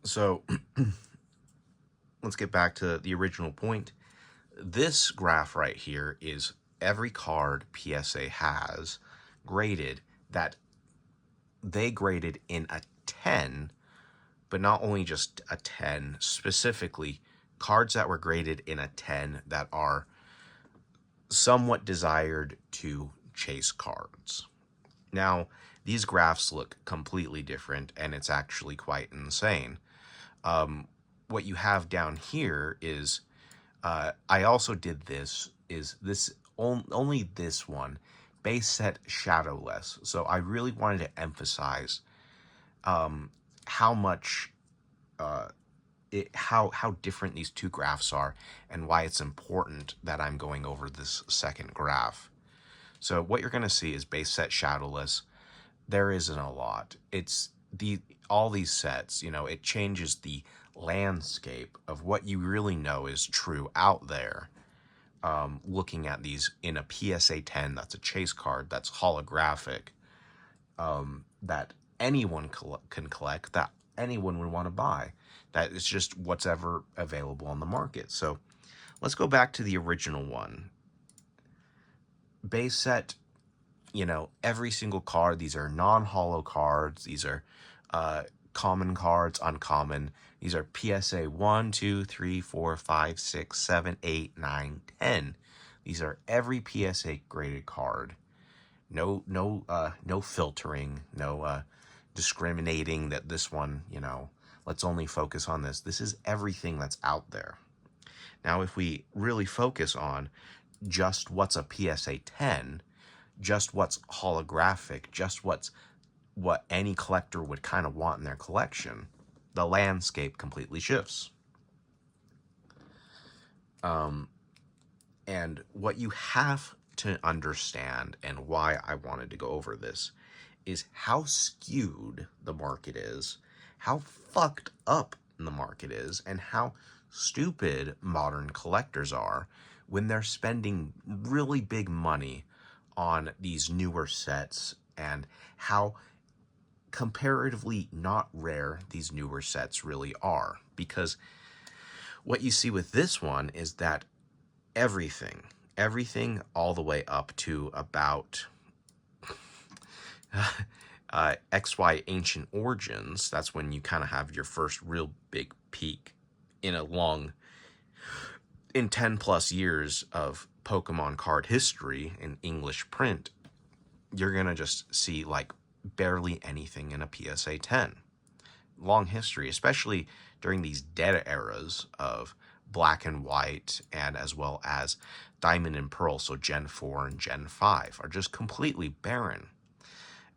So let's get back to the original point. This graph right here is every card PSA has graded that they graded in a 10, but not only just a 10, specifically cards that were graded in a 10 that are somewhat desired to chase cards. Now, these graphs look completely different, and it's actually quite insane. What you have down here is, I also did this, is this only this one, base set shadowless. So I really wanted to emphasize how much how different these two graphs are and why it's important that I'm going over this second graph. So what you're going to see is base set shadowless. There isn't a lot. It's all these sets, it changes the landscape of what you really know is true out there. Looking at these in a PSA 10, that's a chase card, that's holographic, that anyone can collect, that anyone would want to buy. That is just what's ever available on the market. So let's go back to the original one. Base set, every single card, these are non-holo cards, these are common cards, uncommon. These are PSA 1, 2, 3, 4, 5, 6, 7, 8, 9, 10. These are every PSA graded card. No filtering, no discriminating that this one, let's only focus on this. This is everything that's out there. Now, if we really focus on just what's a PSA 10, just what's holographic, just what any collector would kind of want in their collection, the landscape completely shifts. And what you have to understand, and why I wanted to go over this, is how skewed the market is, how fucked up the market is, and how stupid modern collectors are when they're spending really big money on these newer sets, and how comparatively not rare these newer sets really are. Because what you see with this one is that everything all the way up to about XY Ancient Origins, that's when you kind of have your first real big peak in 10 plus years of Pokemon card history in English print. You're going to just see like barely anything in a PSA 10. Long history, especially during these dead eras of black and white, and as well as Diamond and Pearl, so Gen 4 and Gen 5, are just completely barren.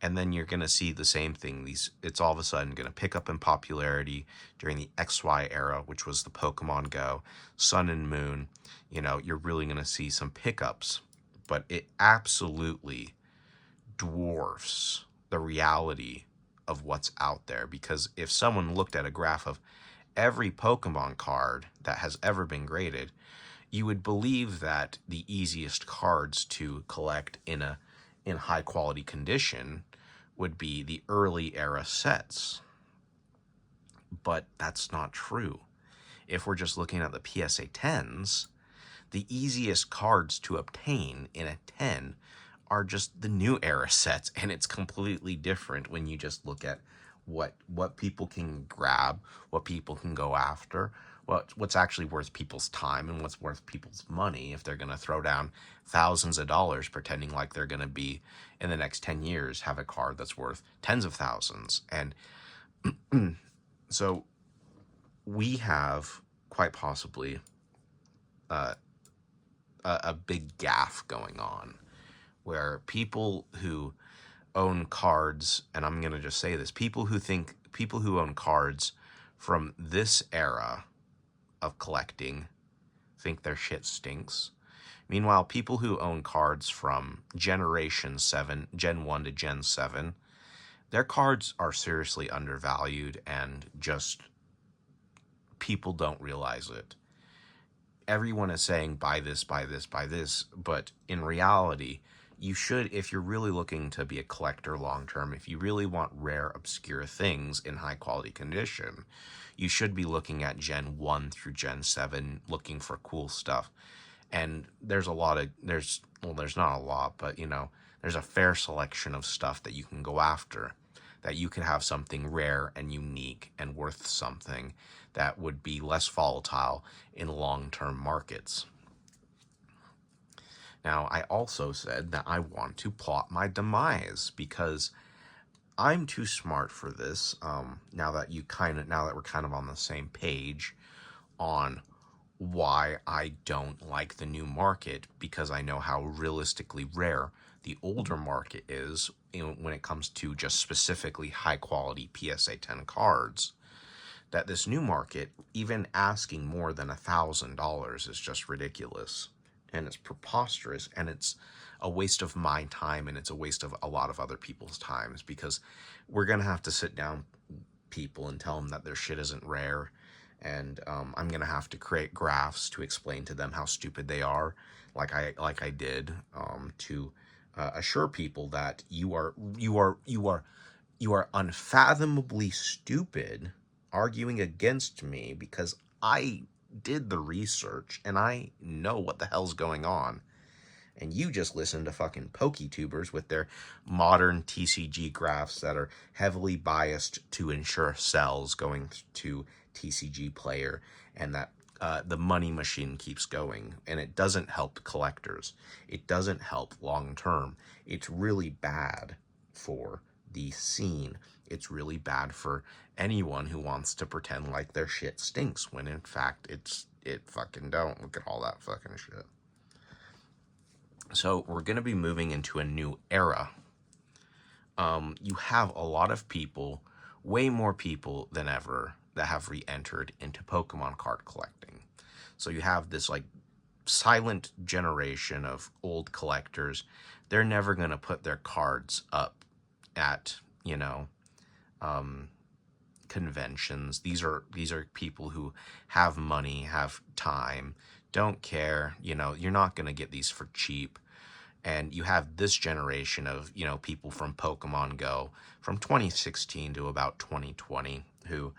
And then you're going to see the same thing. It's all of a sudden going to pick up in popularity during the XY era, which was the Pokemon Go, Sun and Moon. You're really going to see some pickups, but it absolutely dwarfs the reality of what's out there. Because if someone looked at a graph of every Pokemon card that has ever been graded, you would believe that the easiest cards to collect in high quality condition would be the early era sets. But that's not true. If we're just looking at the PSA 10s, the easiest cards to obtain in a 10 are just the new era sets, and it's completely different when you just look at what people can grab, what people can go after, what's actually worth people's time, and what's worth people's money if they're going to throw down thousands of dollars pretending like they're going to be, in the next 10 years, have a card that's worth tens of thousands. And so we have quite possibly a big gaffe going on, where people who own cards, and I'm going to just say this, people who own cards from this era of collecting think their shit stinks. Meanwhile, people who own cards from Generation 7, Gen 1 to Gen 7, their cards are seriously undervalued, and just people don't realize it. Everyone is saying buy this, buy this, buy this, but in reality, You should, if you're really looking to be a collector long term, if you really want rare, obscure things in high quality condition, you should be looking at Gen 1 through Gen 7, looking for cool stuff. And there's a lot of, well, there's not a lot, but there's a fair selection of stuff that you can go after, that you could have something rare and unique and worth something that would be less volatile in long term markets. Now, I also said that I want to plot my demise because I'm too smart for this. Now that we're kind of on the same page on why I don't like the new market, because I know how realistically rare the older market is when it comes to just specifically high quality PSA 10 cards. That this new market, even asking more than $1,000, is just ridiculous. And it's preposterous, and it's a waste of my time, and it's a waste of a lot of other people's times, because we're going to have to sit down people and tell them that their shit isn't rare, and I'm going to have to create graphs to explain to them how stupid they are, like I did, to assure people that you are unfathomably stupid arguing against me, because I did the research and I know what the hell's going on. And you just listen to fucking PokeTubers with their modern TCG graphs that are heavily biased to ensure sells going to TCG player, and that the money machine keeps going, and it doesn't help collectors. It doesn't help long term. It's really bad for the scene. It's really bad for anyone who wants to pretend like their shit stinks when in fact it fucking don't. Look at all that fucking shit. So we're going to be moving into a new era. You have a lot of people, way more people than ever, that have re-entered into Pokemon card collecting. So you have this like silent generation of old collectors. They're never going to put their cards up at, conventions. These are people who have money, have time, don't care. You're not going to get these for cheap. And you have this generation of, people from Pokemon Go from 2016 to about 2020 who,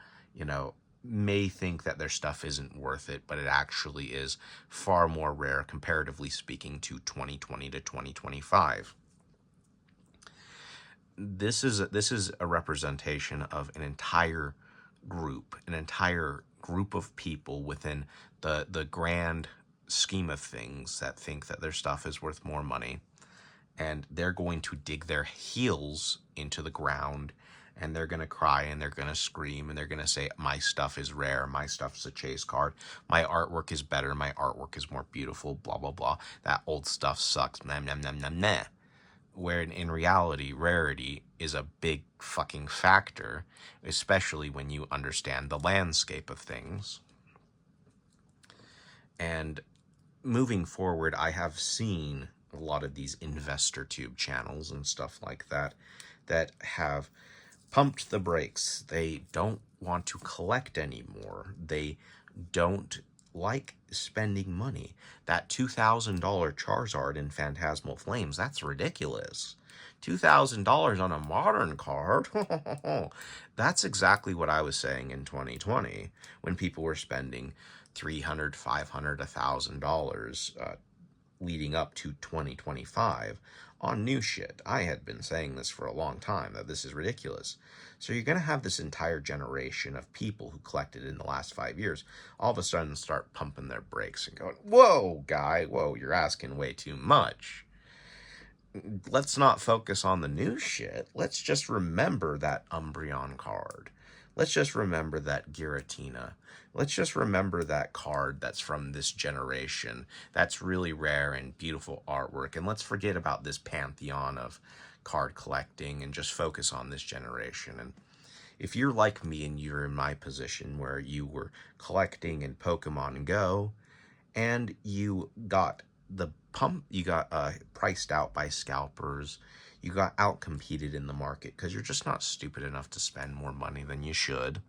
may think that their stuff isn't worth it, but it actually is far more rare, comparatively speaking, to 2020 to 2025. This is a representation of an entire group of people within the grand scheme of things that think that their stuff is worth more money, and they're going to dig their heels into the ground, and they're going to cry, and they're going to scream, and they're going to say, my stuff is rare, my stuff's a chase card, my artwork is better, my artwork is more beautiful, blah blah blah, that old stuff sucks, nah nah nah nah nah. Where in reality, rarity is a big fucking factor, especially when you understand the landscape of things. And moving forward, I have seen a lot of these investor tube channels and stuff like that have pumped the brakes. They don't want to collect anymore. They don't like spending money. That $2,000 Charizard in Phantasmal Flames, that's ridiculous. $2,000 on a modern card? That's exactly what I was saying in 2020 when people were spending $300, $500, $1,000 leading up to 2025 on new shit. I had been saying this for a long time, that this is ridiculous. So you're going to have this entire generation of people who collected in the last 5 years all of a sudden start pumping their brakes and going, whoa, guy, whoa, you're asking way too much. Let's not focus on the new shit. Let's just remember that Umbreon card. Let's just remember that Giratina. Let's just remember that card that's from this generation, that's really rare and beautiful artwork. And let's forget about this pantheon of card collecting and just focus on this generation. And if you're like me and you're in my position where you were collecting in Pokemon Go and you got priced out by scalpers, you got outcompeted in the market because you're just not stupid enough to spend more money than you should,